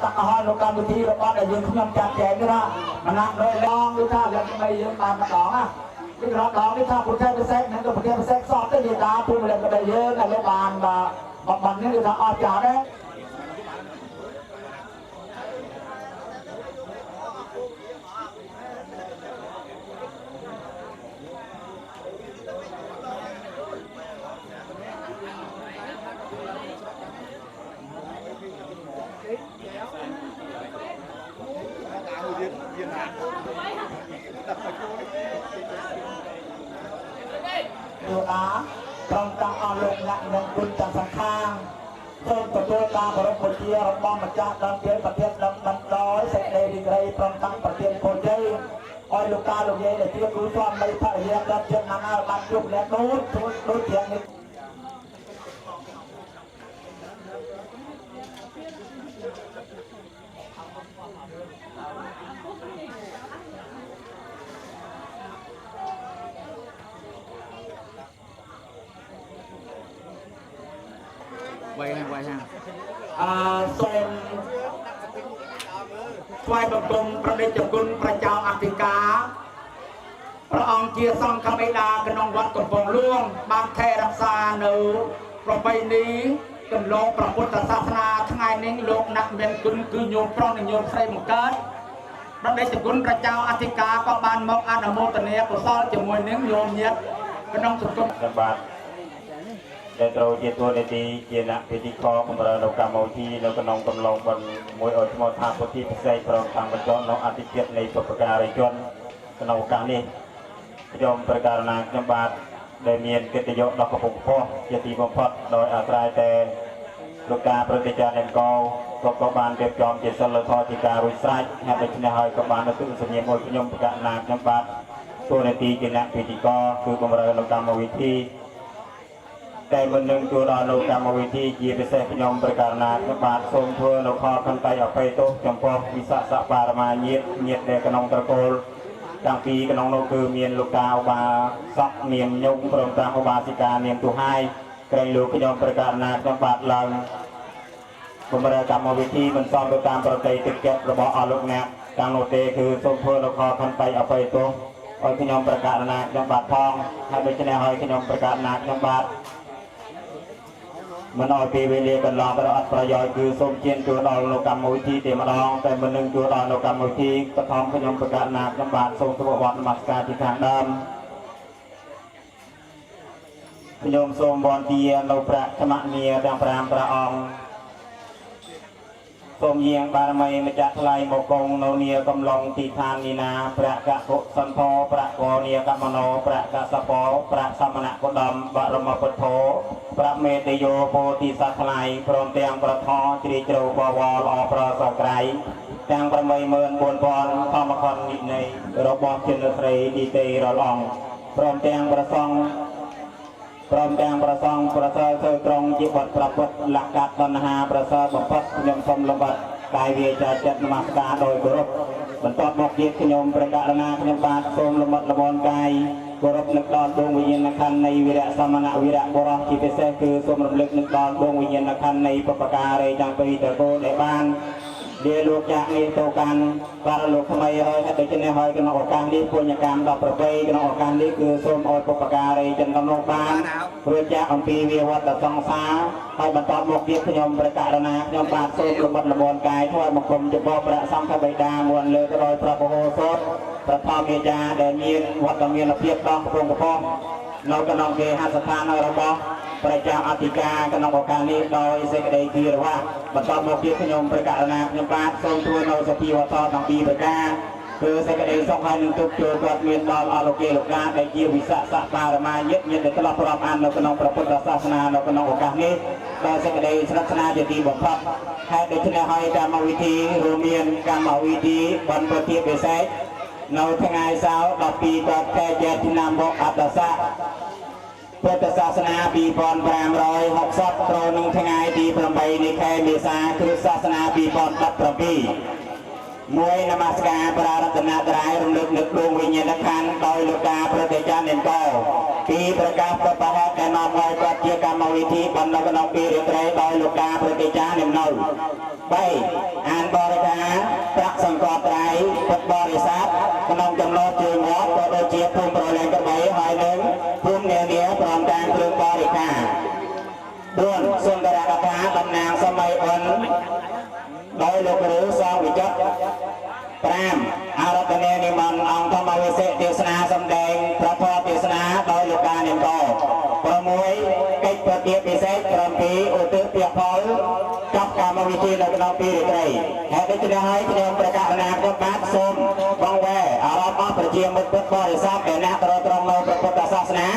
ตักอาหารโลกาบุตรีเราบ้านได้ยืนขยมจัดแจงด้วยนะมันนักเลยลองดูท่าอย่างไม่ยืนตามมาต่อนะที่เราลองที่ท่าผู้แทนไปแซกนั่นก็ผู้แทนไปแซกสอบได้ดีตาผู้บริหารก็ได้เยอะในโรงพยาบาลบันนี่คือท่าอาจารย์ได้ดูนะตรงกลางอารมณ์และมงคลจากสังขารเพิ่มตัวตัวตาบริบทเทียร์มองมาจากดังเทียนประเทศดังบันร้อยเสกเลยดีไกรพร้อมตั้งประเทศโคเจอ้อยลูกตาลูกเย่เลยที่กูซ้อมไม่ถ่ายเรียกดับเทียนนานาบันยุบและโน้ตเทียงนี้ไว้ฮะส่งไหว้บังคมพระเดชคุณพระเจ้าอธิกาพระองค์เจียทรงคำไอดากนองวัดกบงล่วงบางแครักษาเนื้อประเพณีกำลองพระพุทธศาสนาทั้งไงนิ่งโลกนักเมียนคุณคือโยมพร้อมโยมใส่หมวกเกิดพระเดชคุณพระเจ้าอธิกาก็บานมกอนุโมทนากุศลจมวยนิ่งโยมเย็ดกนองสุขบาทได้ตรวจตัวในตีเจนะพิธีคอของเราเรากำเอาที่เรากำลังบนมวยอดมอทางปฏิพิเศษพร้อมทางบรรจงเราอธิเกียรติในปประการจนกำลังการนี้ยอมประการนากบาทได้เมียนเกิดยศดอกกระปุกพ่อเจตีบำพัดโดยอัตรายแต่ลูกกาปฏิจารเอ็นกอกบาลเก็บจอมเจตสลทอติการุษไซให้ไปชนะหอยกบาลตุสเนียมวยยมประการนากบาทตัวในตีเจนะพิธีกคือบำเรอเรากำเอาวิธีแต่บนหนึ่งตัวเราโลกรรมวิธียีไปเสพยมประการนาคบาททรงเพื่อเราขอคันไตอภัยโตจำพอกวิสะสะปารมาเงียดเดกนองตะโกลจังปีกนองโลคือเมียนลูกกาอบาสักเมียนยงพรมตางอบาสิกาเมียนตัวให้ไกลลูกยมประการนาคบาทลังบรรกรรมวิธีมันซ้อมโดยตามประเทศติดเก็บระบบอาลุกแนบกลางโนเตคือทรงเพื่อเราขอคันไตอภัยโตอ้อยขยมประการนาคบาททองให้ไปชนะหอยขยมประการนาคบาทมันเอาปีเวลีกันลองประอัดประยอยคือสมเชียนตัวดอนโลกรรมวิธีเตมดองแต่มันหนึ่งตัวดอนโลกรรมวิธีกระทำขยมประกาศนาคบาททรงตัววัดมัสการที่ทางดำขยมทรงบอลเตียโลประธรรมเนียดังพรามประองสมเยียงบารมีมาจากไลโมกงโนเนียกำลองตีทานนีนาประกะโกสันโธประกอเนียกัมโนประกะสปอประสมณะโคดมบารมปุถโธประเมตโยโพธิสัตไลพร้อมเตียงประทอจริจโรบวลอประสกไรแตงประเมยเมินบนบอลธรรมคอนนิในระบอบเจนทรีดีเตยรองพร้อมเตียงประซองพร้อมแดงประซองประเสริฐเสตรงจิตประพฤติหลักการตัณหาประเสริฐบำเพ็ญยมสมลำบัดกายเวจาจัตนมัสการโดยกรบบรรทบกยิขยมประกาศนาขยมบาทสมลำบัดละบอนกายกรบนึกดอนดวงวิญญาณขันในวิระสมณะวิระบรจิตเสกคือสมรำลึกนึกดอนดวงวิญญาณขันในปปการะจังปีตะโกในบ้านเดียลูกจากนี้โตกันปาลูกทำไมเฮ้ยแต่จะในหอยกันออกการนี้ปุญญกรรมดอกประเพณีกันออกการนี้คือสมอดปปการะจังกำนองบ้านเพื่อจะอัมพีวิวัตสังสาให้บรรทบกยิขยมประกาศนาขยมบาทสมลำบัดละบอนกายทั่วมกรมจะบอกประสังขบิดามวลเลยโดยพระโพสดประทอเมียาเดมีนวัดเมียนเพียบต้องกรงกระพงเรากำลังเกหัสถานระบอบประจำอธิการกำลังออกการนี้โดยเสกเดย์คือว่าบรรทบกยิขยมประกาศนาขยมบาททรงทัวโนสติวัตต่างปีประกาศคือเสกเดย์สองพันหนึ่งตุกโจกัดเมียนดอลอาโลเกลกาได้เกี่ยววิสะสะปารมาเย็ดตลอดพร้อมอันเรากำลังประพุทธศาสนาเรากำลังออกการนี้โดยเสกเดย์ศาสนาจะตีบทพับให้ได้ชนะให้การมาวิธีโรเมียนการมาวิธีบรรพเทียบเบสในทั้งไงสาวดอกปีก็แค่เจ็ดที่นำบอกอัตสะพุทธศาสนาปีปอน360โปรนึงทั้งไงปีประใบในแค่เมษาคริสตศาสนาปีปอนตัดประปี មួយនមស្ការប្រារតនាត្រៃរំលឹកនឹកដួងវិញ្ញាណក្ខន្ធដោយលោកតាប្រតិចាននិកោពីប្រកាសបបហេតុដែលនាំឲ្យគាត់ជាកម្មវិធីបណ្ដុះក្នុងពីរាត្រីដោយលោកតាប្រតិចាននិមនៅ3អានបរិការប្រាក់សង្កត់ត្រៃពុទ្ធបរិស័ទក្នុងចំណោមជួយងាប់ក៏ដូចជាភូមិប្រលែងក្របីហើយនឹងភូមិនានាព្រមទាំងគ្រឿងបរិការ4សុন্দរកថាតំណាងសម័យអនដោយលោកគ្រូសងវិចិត្រ5អារតនេនិមន្តអង្គធម្មវិសេសទេសនាសម្ដែងប្រធមទេសនាដោយលោកតានិមកោ6កិច្ចប្រតិពិសេស7ឧទ្ទិសពាក្យផលចប់កម្មវិធីនៅក្នុងពីរាត្រីហើយដូច្នេះហើយខ្ញុំប្រកាសណាគ្រប់បាទសូមបងវ៉ែអារម្មណ៍អស់ប្រជាមិត្តពុទ្ធបរិស័ទដែលអ្នកត្រត្រង់នៅព្រះពុទ្ធសាសនា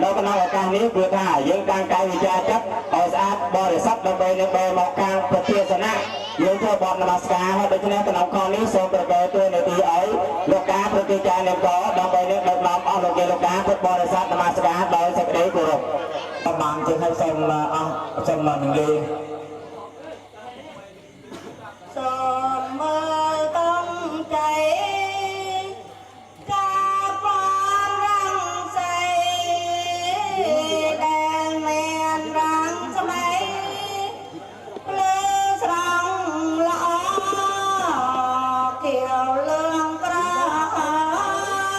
នៅក្នុងឱកាសនេះគឺថាយើងតាំងកាយវិជាចិត្តឲ្យស្អាតបរិសុទ្ធដើម្បីនឹងបែរមកខាងប្រទាសនាយើងធ្វើបទនមស្ការហើយដូច្នេះក្នុងខនេះសូមប្រកែកទួនាទីឲ្យលោកតាប្រតិចារនិកោដើម្បីនឹងដឹកនាំអស់លោកយាយលោកតាពុទ្ធបរិស័ទនមស្ការដោយសេចក្តីគោរពបានជាឲ្យសូមអស់សូមនឹងលេសូមមើលកំចៃការបានរាំងសៃដែលមានរាំងស្មីភ្លឺស្រង់ល្អខៀវលឿងក្រហ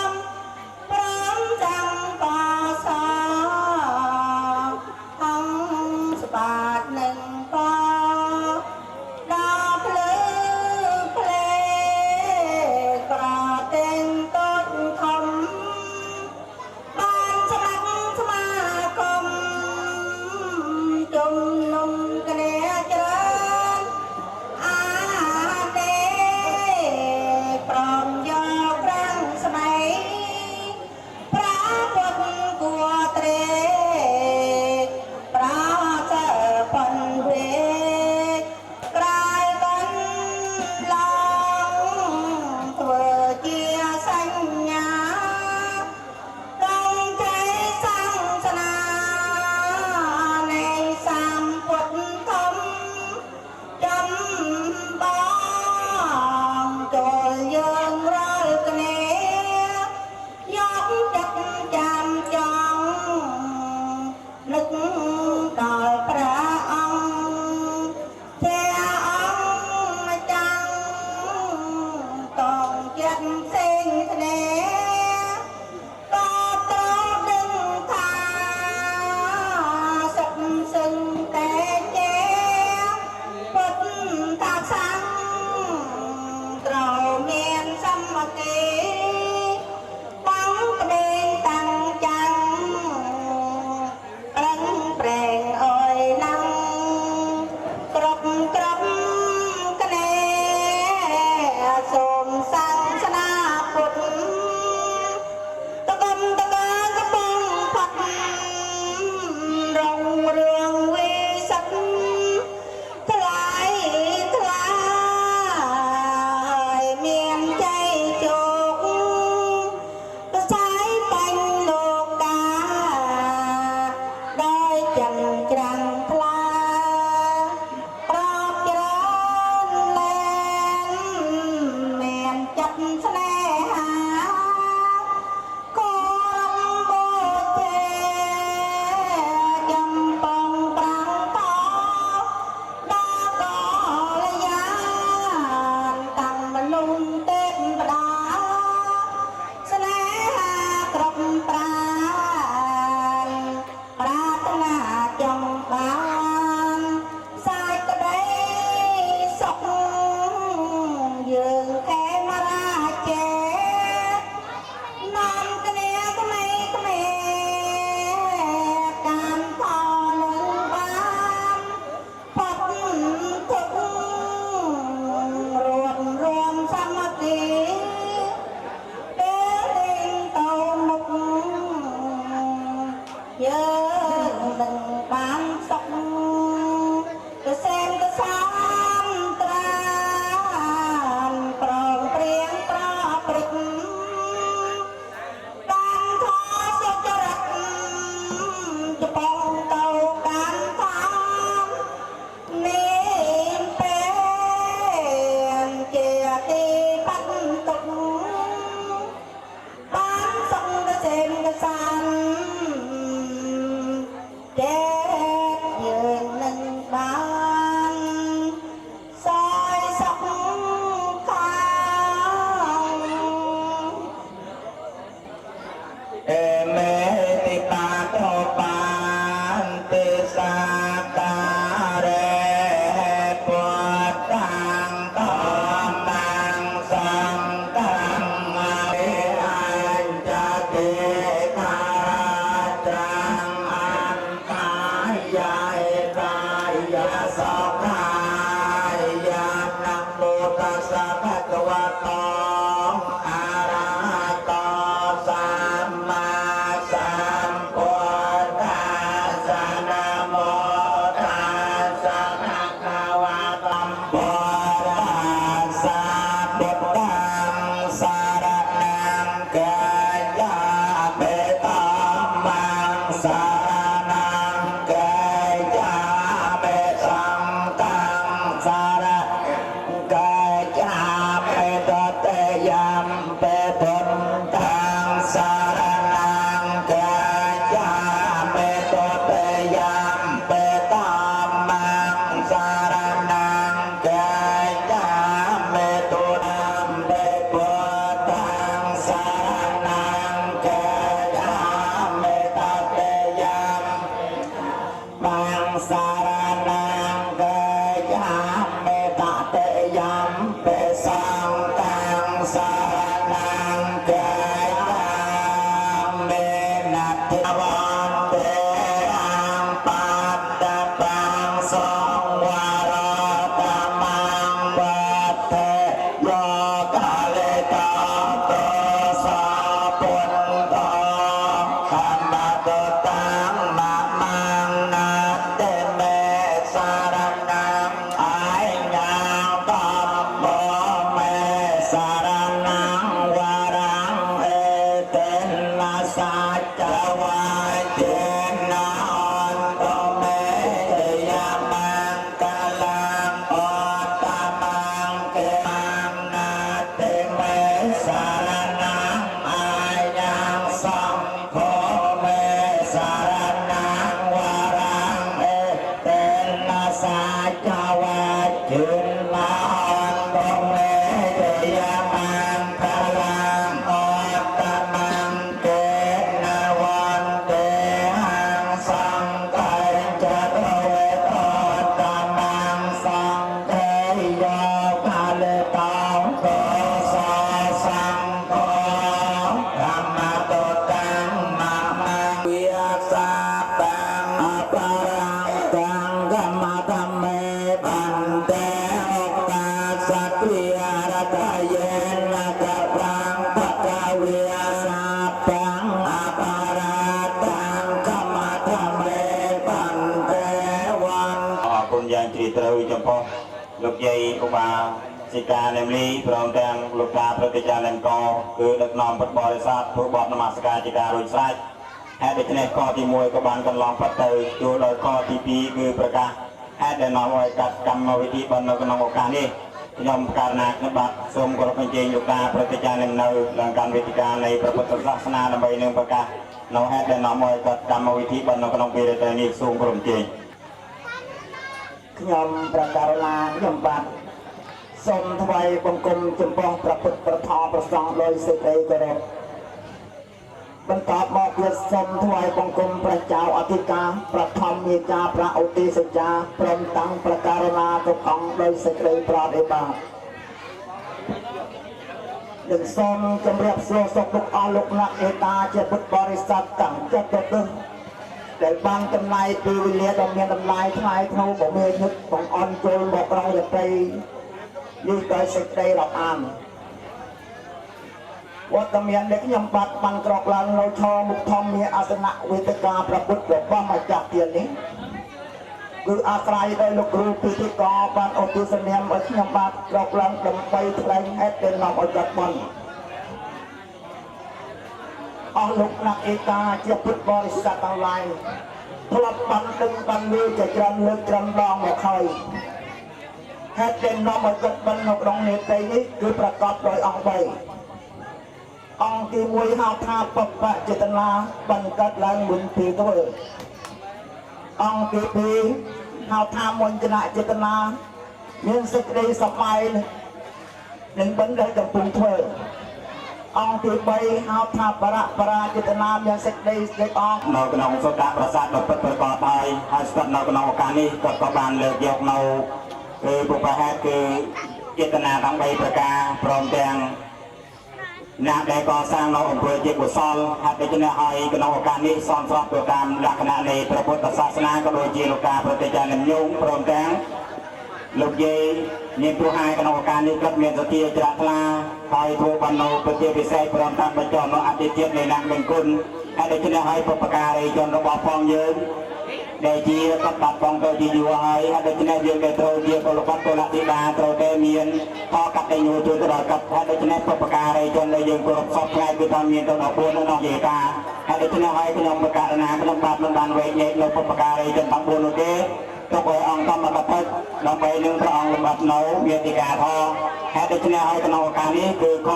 មព្រមចាំបាសាហំស្បាតនឹងបាដល់ភ្លឺភ្លេក្រតែងតូចធំបានស្មាក់ស្មាគមជុំនុំគ្នាច្រើនអាទេព្រមយកប្រាំងស្មៃប្រាពុតគួត្រេប្រាសើប៉ុនពេកក្រោយកន្លងធ្វើជាសញ្ញាต้องใจសាសនានៃសម្ពុទ្ធធំចំបងចូលយើងរាល់គ្នាយកចិត្តចាំចង់នឹកដល់ព្រះអង្គព្រះអង្គម្ចាស់តងចិត្តផ្សេងគ្នាក៏ត្រូវដឹងថាសុខសឹងតែជាពុទ្ធតាសាំងត្រូវមានសមគ្គីបងក្តីតាំងចាំងប្រឹងប្រែងអើយណាំងគ្រប់គ្នាសូមសាសនាពុទ្ធតកុំតកើកំពុងផុតរងរឿងវិសិទ្ធថ្លៃថ្លាហើយមានជ័យជោគប្រសាយបាញ់លោកកាដោយចិនច្រាំងថ្លាប្រោបច្រើនលែងមានចិត្តស្នេហាគោរពបូជាចំបងប្រាំងតដល់កលយានតាំងមនុស្សទេវតាស្នេហាគ្រប់ប្រាណប្រាថ្នាចង់បាន สัตตาเรปุตตังธัมมังสังฆังอภิอัญจติกาจังอันตายายกายสัพพายานัมโมตัสสะภะคะวะโตอะระหะโตสัมมาสัมพุทธัสสะนะโมตัสสะภะคะวะโตพุทธัสสะพุทธังสรณังกัจฉามิธัมมังสรณังกัจฉามิสังฆังสรณังกัจฉามิตติยัมปิพุทธังสรณังกัจฉามิตติยัมปิธัมมังสรณังกัจฉามิตุนัมปิพุทธังสรณังกัจฉามิตติยัมมังสรณังกัจฉามิตติยัมปิสังฆังสรณังกัจฉามินัตถิวันเตอังปัตตปังสงวรตมังวัฏเทโยกาเลตังโตสะปุณโตธรรมะโตตังมะมังนาเตเมสารนังอายญาตัมโมเมสารนังวรังเอเตนะสัจจวาเจนะอันโตเมยามังกะลังอัตตมังเกมังนาเตเมสารนังอายยังสัมโฆเมสารนังวรังเอเตนะสัจจวาเจนะอันโตเมยามังกะลังอัตตมังเกนะวันเตหังสังฆังจะโตเวโตตัมมังสังเทโยกาเลตังโตสะสังโฆธรรมะโตตังมะมังวิยัสสะตังอปารังตังกัมมะธัมเมปันเตโอกาสักวิหารตะเยนะกะปังภะคะวิยัสสะตังอปาราตังกัมมะธัมเมปันเตวันขอบคุณอย่างตรีตรึงចំពោះលោកយាយឧបាសិកានេមលីព្រមទាំងលោកតាប្រតិចារនឹងកគឺដឹកនាំពុទ្ធបរិស័ទធ្វើបទនមស្ការជាការរួចស្រេចហេតុដូច្នេះខទី1ក៏បានកន្លងផុតទៅជួលដល់ខទី2គឺប្រកាសហេតុដែលនាំឲ្យកាត់កម្មវិធីបាននៅក្នុងឱកាសនេះខ្ញុំករណីខ្ញុំបាទសូមគោរពអញ្ជើញលោកតាប្រតិចារនឹងនៅឡើងកាន់វេទិកានៃព្រះពុទ្ធសាសនាដើម្បីនឹងប្រកាសនៅហេតុដែលនាំឲ្យកាត់កម្មវិធីបាននៅក្នុងពេលនេះសូមគោរពអញ្ជើញខ្ញុំប្រកាសឡាខ្ញុំបាទសូមថ្វាយបង្គំចំពោះព្រះពុទ្ធព្រះធម៌ព្រះសង្ឃដោយសេចក្តីគោរពបន្តមកទៀតសូមថ្វាយបង្គំព្រះចៅអធិការព្រះធម្មមេចាព្រះឧទ្ទេសចាព្រមទាំងប្រកាសឡាគ្រប់អង្គដោយសេចក្តីប្រតិបត្តិនឹងសូមជម្រាបសួរសុខទុក្ខអស់លោកអ្នកឯតាជាពុទ្ធបរិស័ទទាំងចិត្តទៅដែលបានចំណាយពេលវេលាដ៏មានតម្លៃថ្លៃថ្នូរបំពេញញឹកបងអន់ចូលមកក្នុងយត្រីនេះដោយសេចក្តីរាប់អានវត្តមានដែលខ្ញុំបាទបានក្រកឡើងនៅឈរមុខធម្មមានអាសនៈវេទិកាប្រពុតរបស់ម្ចាស់ទាននេះគឺអាស្រ័យដោយលោកគ្រូពិធីករបានឧទ្ទិសនាមឲ្យខ្ញុំបាទក្រកឡើងដើម្បីថ្លែងហេតុដែលនាំឲ្យកាត់បន់អស់លោកអ្នកឯកាជាពុទ្ធបរិស័ទទាំងឡាយធ្លាប់បានដឹងបានលឺជាច្រើនលើកច្រើនដងមកហើយហេតុដែលនាំឲ្យកាត់បន់នៅក្នុងនេតិនេះគឺប្រកបដោយអង្គ3អង្គទី1ហៅថាបបចេតនាបង្កើតឡើងមុនពេលធ្វើអង្គទី2ហៅថាមញ្ញចេតនាមានសេចក្តីសប្បាយនឹងបណ្ដឹងកំពុងធ្វើ អង្គទី3ហៅថាបរៈបរាជិតនាមយ៉ាងសេចក្តីស្ដេចអស់ នៅក្នុងសុទ្ធប្រាសាទដ៏ពិតប្រាកដហើយស្ថិតនៅក្នុងឱកាសនេះគាត់ក៏បានលើកយកនៅគឺពុទ្ធហេតុគឺចេតនាទាំង3ប្រការព្រមទាំងអ្នកដែលកសាងនៅអំពើជាកុសលហេតុដូច្នេះហើយក្នុងឱកាសនេះសមស្របទៅតាមលក្ខណៈនៃព្រះពុទ្ធសាសនាក៏ដូចជាលោកតាប្រតិចារនិយមព្រមទាំងលោកយាយមានទូហាយក្នុងឱកាសនេះគាត់មានសទ្ធាជ្រះថ្លាហើយធ្វើបណ្ណោប្រតិពិសេសព្រមទាំងបញ្ចុះនៅអតិថិជាតិនៃអ្នកមានគុណហើយដូច្នេះហើយបុព្វការីជនរបស់ផងយើងដែលជាកត្តាបងទៅជាយូរហើយដូច្នេះយើងដែលត្រូវជាពលរដ្ឋពលធីតាត្រូវតែមានផលកតញ្ញូជួយទៅដល់កត្តាដូច្នេះបុព្វការីជនដែលយើងគោរពសពថ្ងៃគឺថាមានទៅដល់4នៅយេតាហើយដូច្នេះហើយខ្ញុំប្រកាសណាខ្ញុំបាទមិនបានវែកញែកនៅបុព្វការីជនទាំង4នោះទេទុកឲ្យអង្គធម្មកថាដើម្បីនឹងព្រះអង្គលំដាប់នៅមេតិកាធហេតុដូច្នេះហើយក្នុងឱកាសនេះគឺខ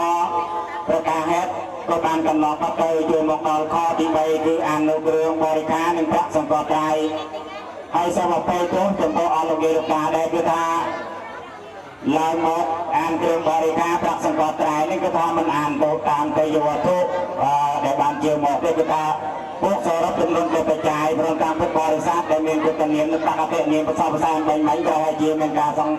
ប្រកាសហេតុក៏បានកន្លងទៅជួយមកដល់ខទី3គឺអានុគ្រឿងបរិការនិងប្រាក់សង្កត់ត្រៃហើយសូមអភ័យទោសចំពោះអលោកលោកតាដែលគឺថាឡើងមកអានគ្រឿងបរិការប្រាក់សង្កត់ត្រៃនេះគឺថាមិនអានទៅតាមទេយវត្ថុដែលបានជឿមកទេគឺថាពួកសរុបចំនួនទៅបច្ច័យព្រមតាមពុទ្ធបរិស័ទដែលមានគុណនាមនិងបកតិនាមប្រសពប្រសានបាញ់បាញ់ក៏ហើយជាមានការសង្ឃ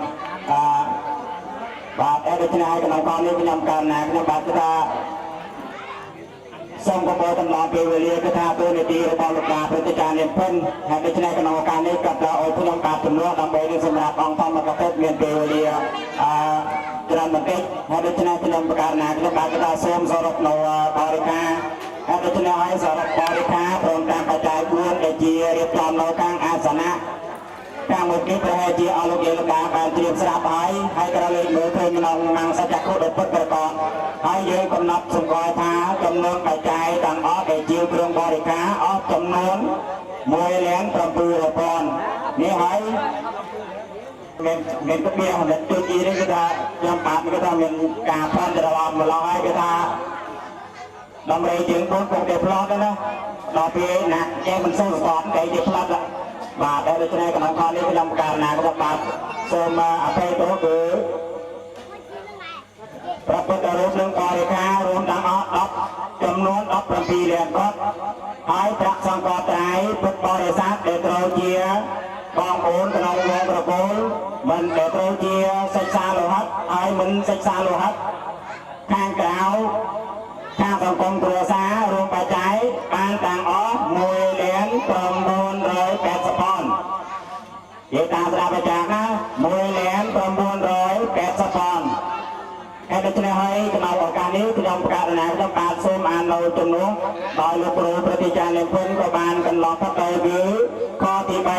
បាទដូច្នេះហើយក្នុងកលនេះខ្ញុំកើណាខ្ញុំបាទគឺថាសូមគោរពតំណពេលវេលាគឺថាទូនីតិរបស់លោកតាប្រតិចារនាមពិនហើយដូច្នេះក្នុងឱកាសនេះក៏ត្រូវឲ្យខ្ញុំបាទជំនួសដើម្បីនឹងសម្រាប់អង្គធម្មកថាមានពេលវេលាច្រើនបន្តិចហើយដូច្នេះខ្ញុំប្រកាសណាខ្ញុំបាទគឺថាសូមសរុបនៅបរិការហើយដូច្នេះហើយសរុបបរិការព្រមតាមបច្ច័យ4ដែលជារៀបចំនៅខាងអាសនៈខាងមុខនេះប្រហែលជាអលោកយាយលោកតាបានត្រៀមស្រាប់ហើយក៏លេខមើលឃើញក្នុងម៉ាំងសច្ចគុដ៏ពិតប្រាកដហើយយើងកំណត់សម្គាល់ថាចំនួនបច្ច័យទាំងអស់ដែលជាគ្រឿងបរិការអស់ចំនួន1,700,000នេះហើយមានទឹកមានផលិតជួយទីនេះគឺថាខ្ញុំបាទគឺថាមានការផ្លាន់ច្រឡំម្ល៉េះហើយគឺថាដើម្បីជាង4ពុកតែផ្លាត់ណាដល់ពេលណាគេមិនសូវស្គាល់គេជាផ្លាត់បាទដូច្នេះក្នុងខនេះខ្ញុំការណាក៏បាទសូមអភ័យទោសគឺព្រះពុទ្ធរូបនិងបរិការរួមទាំងអស់ចំនួន17លានកត់ហើយប្រាក់សង្កត់ត្រៃពុទ្ធបរិស័ទដែលត្រូវជាបងប្អូនក្នុងវងប្រគល់មិនដែលត្រូវជាសិក្សាលោហិតហើយមិនសិក្សាលោហិតខាងក្រៅខាងសង្គមគ្រួសាររួមបច្ច័យបានទាំងអស់1,980,000និយាយតាមស្ដាប់អាចារ្យណា1,980,000ហើយដូច្នេះហើយក្នុងឱកាសនេះខ្ញុំប្រកាសណាខ្ញុំបាទសូមអាននៅចំនួនដោយលោកគ្រូប្រតិចារនិមពិនក៏បានកន្លងផុតទៅគឺខទី3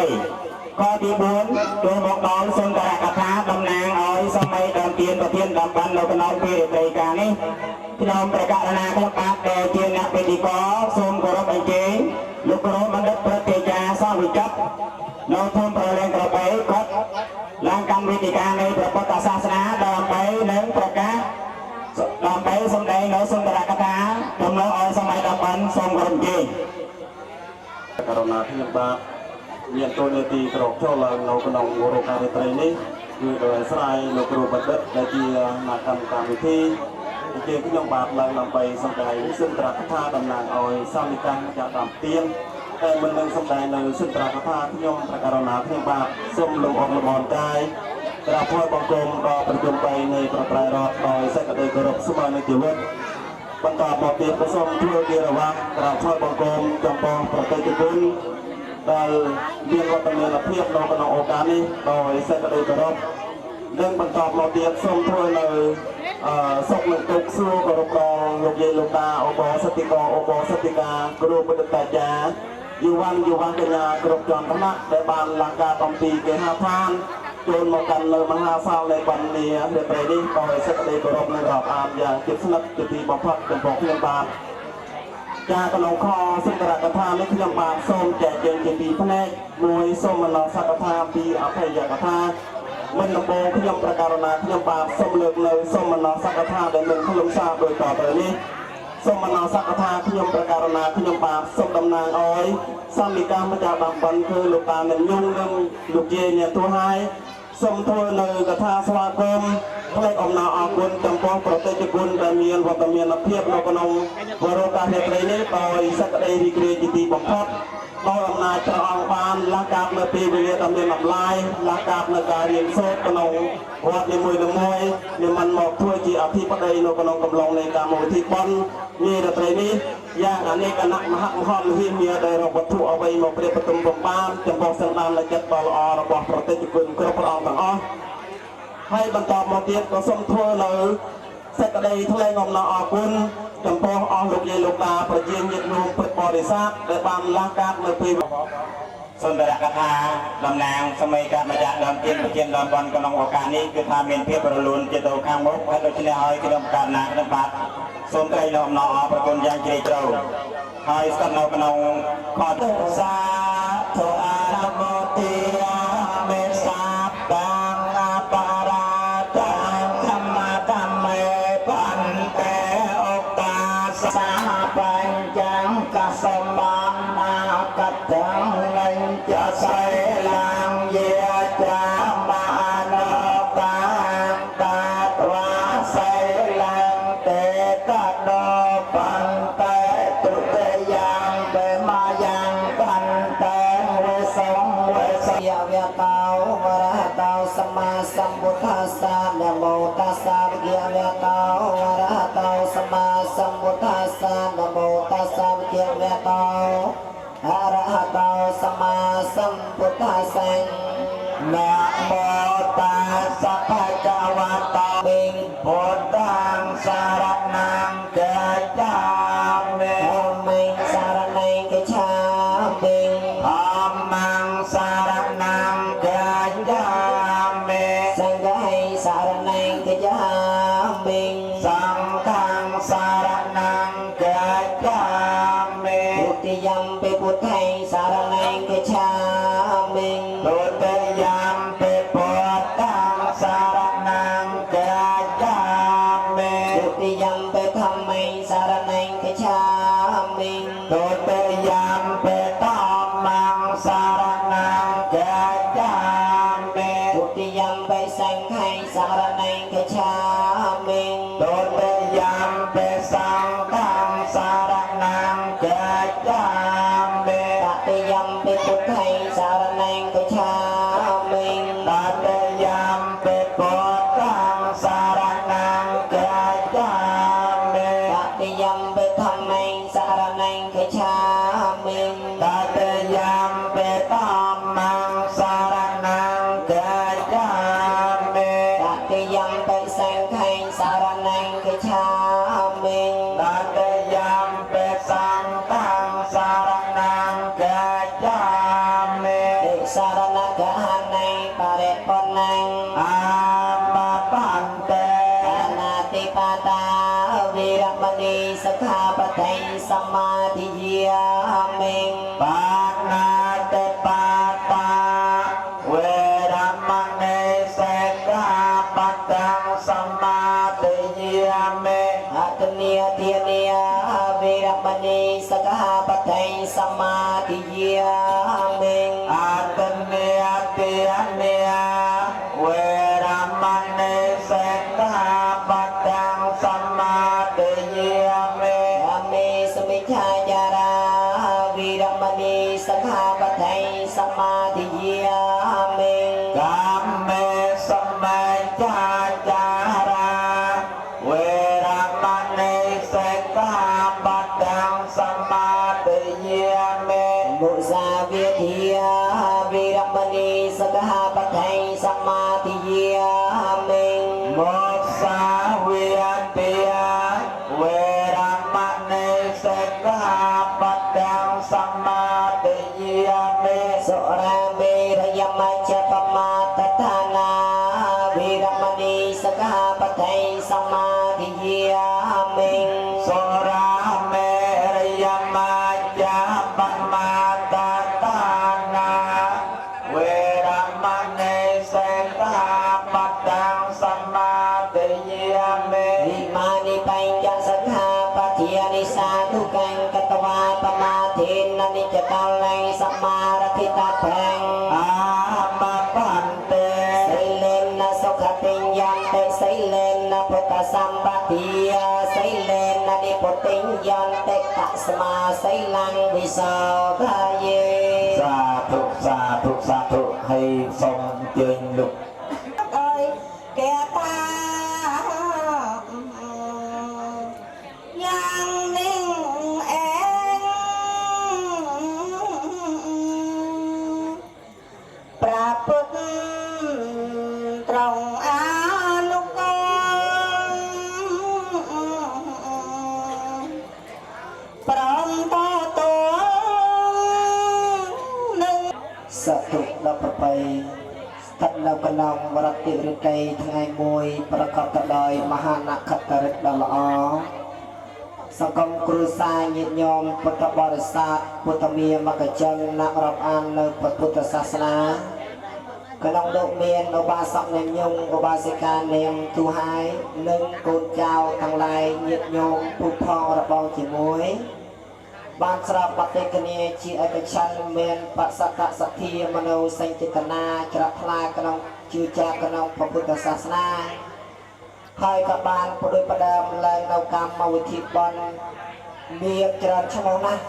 ខទី4ចូលមកដល់សុន្ទរកថាតំណាងឲ្យសម័យដើមទានប្រធានតំបាននៅក្នុងពេលរាត្រីការនេះខ្ញុំប្រកាសណាខ្ញុំបាទដែលជាអ្នកពិធីករសូមគោរពអញ្ជើញលោកគ្រូបណ្ឌិតប្រតិចារសវិចិត្រនៅធំប្រឡែងក្របីគាត់ឡើងកម្មវិធីការនៃព្រះពុទ្ធសាសនាដើម្បីនឹងប្រកាសដើម្បីសម្ដែងនៅសុន្ទរកថាទំនងឲ្យសម័យតំបានសូមគោរពអញ្ជើញករណីខ្ញុំបាទមានទូនាទីក្រកចូលឡើងនៅក្នុងរោងការរាត្រីនេះគឺដោយអាស្រ័យលោកគ្រូបណ្ឌិតដែលជាអ្នកកម្មវិធីជាខ្ញុំបាទឡើងដើម្បីសម្ដែងសុន្ទរកថាតំណាងឲ្យសាមិកាចាក់តាមទៀនតែមិននឹងសម្ដែងនៅសុន្ទរកថាខ្ញុំប្រកាសណាខ្ញុំបាទសូមលំអរលំអរកាយក្រាបថ្វាយបង្គំដល់ប្រជុំ3នៃប្រត្រៃរដ្ឋដោយសេចក្តីគោរពស្មើនឹងជីវិតបន្តមកទៀតក៏សូមធ្វើជារវ៉ាក្រាបថ្វាយបង្គំចំពោះប្រតិជនដែលមានវត្តមានភាពនៅក្នុងឱកាសនេះដោយសេចក្តីគោរពនិងបន្តមកទៀតសូមធ្វើនៅសុខនឹងទុកសួរគោរពដល់លោកយាយលោកតាអូបសតិកោអូបសតិកាគ្រូបណ្ឌិតអាចារ្យយុវកញ្ញាគ្រប់ជាន់ឋានៈដែលបានឡើងការបំពីគេហដ្ឋានចូលមកកាន់លើមហាសាលនៃបណ្ឌនារាត្រីនេះដោយសេចក្តីគោរពនិងរាប់អានយ៉ាងជិតស្និទ្ធជាទីបំផុតចំពោះខ្ញុំបាទចាក្នុងខសុន្ទរកថានេះខ្ញុំបាទសូមចែកចេញជាពីរផ្នែកមួយសូមមនោសកថាពីរអភ័យកថាមិនដំបូងខ្ញុំប្រកាសណាខ្ញុំបាទសូមលើកនៅសូមមនោសកថាដែលនឹងខ្លឹមសារដោយតទៅនេះសូមមនោសកថាខ្ញុំប្រកាសណាខ្ញុំបាទសូមតំណាងឲ្យសន្និកាម្ចាស់តំបន់គឺលោកតានិញងនិងលោកយាយអ្នកទូហើយ សូមធ្វើនៅកថាស្វាគមន៍ផ្លែកអំណរអគុណចំពោះប្រតិជនដែលមានវត្តមានភាពនៅក្នុងវរកាសរាត្រីនេះដោយសេចក្តីរីករាយជាទីបំផុតដោយអំណាចព្រះអង្គបានលះកាប់នៅពេលវេលាដ៏មានអំឡាយលះកាប់នៅការរៀនសូត្រក្នុងវត្តនីមួយៗនិមន្តមកធ្វើជាអធិបតីនៅក្នុងកំឡុងនៃកម្មវិធីបុណ្យនារាត្រីនេះយ៉ាងអនេកអនៈមហមហមហិមាដែលរកវត្ថុអ្វីមកព្រាបបន្ទំបំបានចំពោះសន្តានលចិត្តដ៏ល្អរបស់ប្រតិជនគ្រប់ព្រះអង្គទាំងអស់ហើយបន្តមកទៀតក៏សូមធ្វើនៅសេចក្តីថ្លែងអំណរអគុណចំពោះអស់លោកយាយលោកតាប្រជាញាតិញោមពុទ្ធបរិស័ទដែលបានលះកាត់នៅពេលសុន្ទរកថាតំណាងសម័យកម្ពុជាដើមទៀនប្រជាដើមបនក្នុងឱកាសនេះគឺថាមានភាពរលូនជាទៅខាងមុខហើយដូច្នេះហើយក្រុមការណាក្នុងបាទសូមថ្លែងអំណរអរគុណយ៉ាងជ្រាលជ្រៅហើយស្ថិតនៅក្នុងខតសាធុអានមោទាមេសាបាងបារាតាធម្មធម្មេបន្តែអុតាសាបញ្ចង្កសមនាកតੰលេងចសេឡាងយាចាមានតាតាទ្វាសេឡាងតេកណោបន្តែទុតិយ៉ាងបេមាយ៉ាងបន្តែវេសងវេសយវតោវរហតោសម្មាសម្ពុទ្ធស្សានមោតស្សាវិយវតោវរហតោសម្មាសម្ពុទ្ធស្សានមោតស្សាវិយវតោអរហតោសម្មាសម្ពុទ្ធស្សានណាមោតាសៈភគវតោបិញពុទ្ធាងសារណាំកាចាមេមិញសារណៃកឆាបិញអមង្សារណាំកាចាមេសង្ឃៃសារណៃកចាបិញសង្ឃាំសារណាំកាចាមេទុតិយំពេពុទ្ធៃសារណៃកឆាបិញទុតិយំពេពុទ្ធាងសារណាំកាចាមេទុតិយំពេធម្មៃសារណៃកឆាមិទុតិយំពេធម្មងសារណាំកាចាមេទុតិយំពេសង្ឃៃសារណៃកឆាមិទុតិយំពេសង្ឃាំសារណាំកាចាមេតតិយំពេពុទ្ធៃសារណៃកឆាមិតតិយំពេពុទ្ធាងសារណាំកាចាមេតតិយំពេធម្មៃសារណៃកឆាមិតតិយំពេធម្មងសារណាំកាចាមេតតិយំពេសង្ឃៃសារណៃកឆាមិតតិយំពេសង្ឃាំសារណាំកាចាមេតិសារណកហណៃបរិបណังអាមបន្ទេអនាតិបតាវិរមណីសខាបតៃសមាធិយាមិបាណាតិបតាវេរមណីសខាបតੰសមាធិយាមិអតនិទានិវិរមណីសខាបតៃសមាធិយាមិអតនិទានិវេរមណីសខាបតੰសមាធិយាមិអមេសមិច្ឆាចារាវិរមណីសខាបតៃសមាធិយាមិកាមេសម្មាចាចារាវេរមណីសខាបតੰសមាធិយាមិមុសាវិធាវិរមណីសខាបតៃសមាធិយាមិមុសាវិធាវេរមណីសខាបតੰសមាធិយាមិសុរាមេរយមជ្ជបមាតថានាវិរមណីសខាបតៃសមាធិយាមិសុរាមេរយមជ្ជបមាតថានាវេរមណីសខាបតੰសមាធិយាមិវិមានិបញ្ចសខាបតិយនិសាទុកੰកតវាបមាធិននិច្ចកលៃសមារភិតភੰអាមបន្ សីឡាំងវិសោខាយេ សាធុសាធុសាធុហើយសូមជើញលោក អើយកែតាយ៉ាងនេះអែងប្រាពុតត្រង់អានុកោព្រមតតនឹង សតុដល់ប្របីស្ថិតនៅកណ្ដោងរតតិរិក័យថ្ងៃមួយប្រកបទៅដោយមហានក្ខតរិទ្ធដ៏ល្អសង្គមគ្រួសារញាតិញោមពុទ្ធបរិស័ទពុទ្ធមាមកជនអ្នករាប់អាននៅពុទ្ធសាសនាក្នុងលោកមានឧបាសកនាមញងឧបាសិកានាមទូហាយនិងកូនចៅទាំងឡាយញាតិញោមពុទ្ធផងរបងជាមួយបានស្រាប់បតិកញ្ញាជាឯកច្ឆន្ទមានបសកសទ្ធាមនោសញ្ចេតនាច្រាក់ថ្លាក្នុងជឿជាក់ក្នុងពុទ្ធសាសនាហើយក៏បានបដិបដាមឡើងនៅកម្មវិធីបន់មានច្រើនឈ្មោះណាស់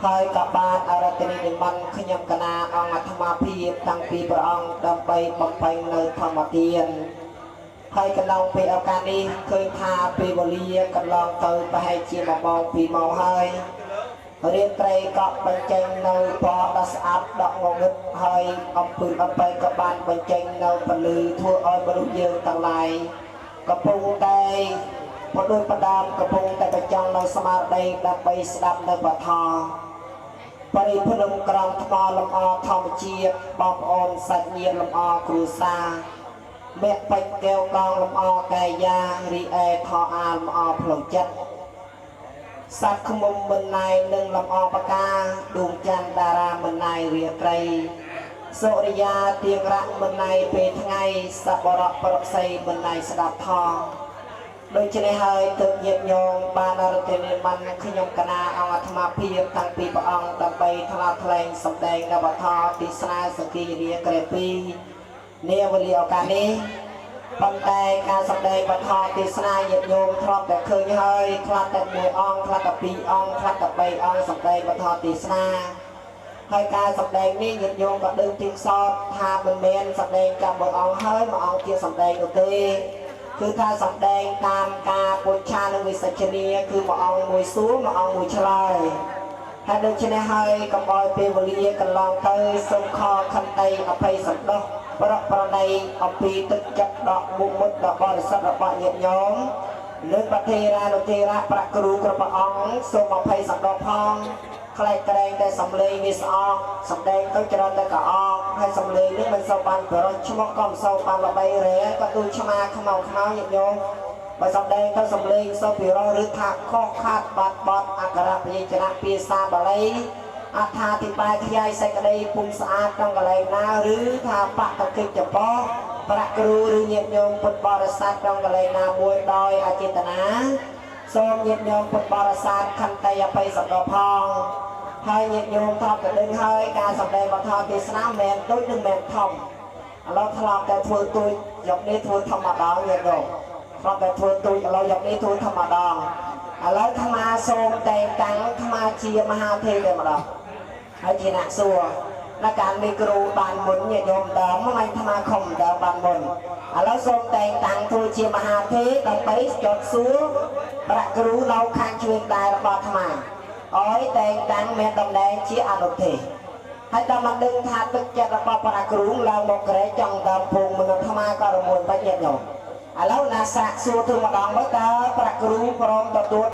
ហើយក៏បានអរតនិមន្តខ្ញុំកណាអង្គអាត្មាភាពតាំងពីព្រះអង្គដើម្បីបំពេញនៅធម្មទានហើយកន្លងពេលឱកាសនេះឃើញថាពេលវេលាកន្លងទៅប្រហែលជា1ម៉ោង2ម៉ោងហើយរៀនត្រីក៏បញ្ចេញនៅពណ៌ដ៏ស្អាតដកងងឹតហើយអំពើអំបែកក៏បានបញ្ចេញនៅពលឺធ្វើឲ្យមនុស្សយើងទាំងឡាយកំពុងតែបដិបដាមកំពុងតែបញ្ចាំងនៅស្មារតីដើម្បីស្ដាប់នៅបទបរិភលំក្រំថ្មលំអធម្មជាតិបងប្អូនសាច់ញាតិលំអគ្រួសារមេបច្ចកែវកងលំអកាយារីឯថោអាលំអផ្លូវចិត្តសត្វខ្មុំមិនណៃនឹងលំអបកាដួងច័ន្ទតារាមិនណៃរាត្រីសុរិយាទៀងរៈមិនណៃពេលថ្ងៃសបរៈប្រស័យមិនណៃស្ដាប់ថងដូច្នេះហើយទើបញាតិញោមបានរត់ទៅនិមន្តខ្ញុំកណាអង្គអាត្មាភាពតាំងពីព្រះអង្គដើម្បីថ្លាថ្លែងសម្ដែងនៅវត្ថុទេសនាសង្គីរាក្រែ2នាវេលាឱកាសនេះប៉ុន្តែការសម្ដែងវត្ថុទេសនាញាតិញោមធ្លាប់តែឃើញហើយខ្លះតែ1អង្គខ្លះតែ2អង្គខ្លះតែ3អង្គសម្ដែងវត្ថុទេសនាហើយការសម្ដែងនេះញាតិញោមក៏ដឹងទីសោតថាមិនមែនសម្ដែងចាំ1អង្គហើយ1អង្គជាសម្ដែងនោះទេគឺថាសម្ដែងតាមការពុច្ឆានិងវិសជ្ជនីគឺ1អង្គមួយសួរ1អង្គមួយឆ្លើយហើយដូច្នេះហើយកុំឲ្យពេលវេលាកន្លងទៅសូមខខន្តីអភ័យសន្តោសប្រកប្រណីអំពីទឹកចិត្តដកមុខមុតដ៏បរិសុទ្ធរបស់ញាតិញោមនិងប្រធេរានុធេរៈប្រាក់គ្រូគ្រប់ព្រះអង្គសូមអភ័យសន្តោសផងខ្លែកក្រែងតែសំឡេងវាស្អកសម្ដែងទៅច្រើនតែក៏អកហើយសំឡេងនេះមិនសូវបានប្ររោះឈ្មោះក៏មិនសូវបានល្បីរែក៏ដូចឆ្មាខ្មៅខ្មៅញាតិញោមបើសំដែងទៅសំឡេងសូវពិរោះឬថាខុសខាតបាត់បត់អក្ខរពញ្ញនៈភាសាបាលីអត្ថាធិប្បាយខ្យាយសេចក្តីពុំស្អាតក្នុងកន្លែងណាឬថាបកកិច្ចបោប្រាក់គ្រូឬញាតិញោមពុទ្ធបរិស័ទក្នុងកន្លែងណាមួយដោយអចេតនាសូមញាតិញោមពុទ្ធបរិស័ទខន្តីអភ័យសន្តោសផងហើយញាតិញោមធ្លាប់តែដឹងហើយការសម្ដែងវត្ថុទេសនាមិនមែនដូចនឹងមិនធំឥឡូវធ្លាប់តែធ្វើទួយយកនេះធ្វើធម្មតាញាតិញោមធ្លាប់តែធ្វើទួយឥឡូវយកនេះធ្វើធម្មតាឥឡូវអាត្មាសូមតែងតាំងអាត្មាជាមហាទេតែម្ដងហើយជាអ្នកសួរនៅការមីក្រូបានមុនញាតិញោមដើមមិនអាត្មាខំដើមបានមុនឥឡូវសូមតែងតាំងធ្វើជាមហាទេដើម្បីចត់សួរប្រាក់គ្រូនៅខាងជើងដែររបស់អាត្មាអើយតែងតាំងមានតំណែងជាអនុទេហើយតាមមកដឹងថាទឹកចិត្តរបស់ប្រាក់គ្រូឡើងមកក្រែចង់ដើមពងមនុស្សអាត្មាក៏រមួលបាច់ញាតិញោមឥឡូវណាសាកសួរធ្វើម្ដងមើលតើប្រាក់គ្រូព្រមទទួល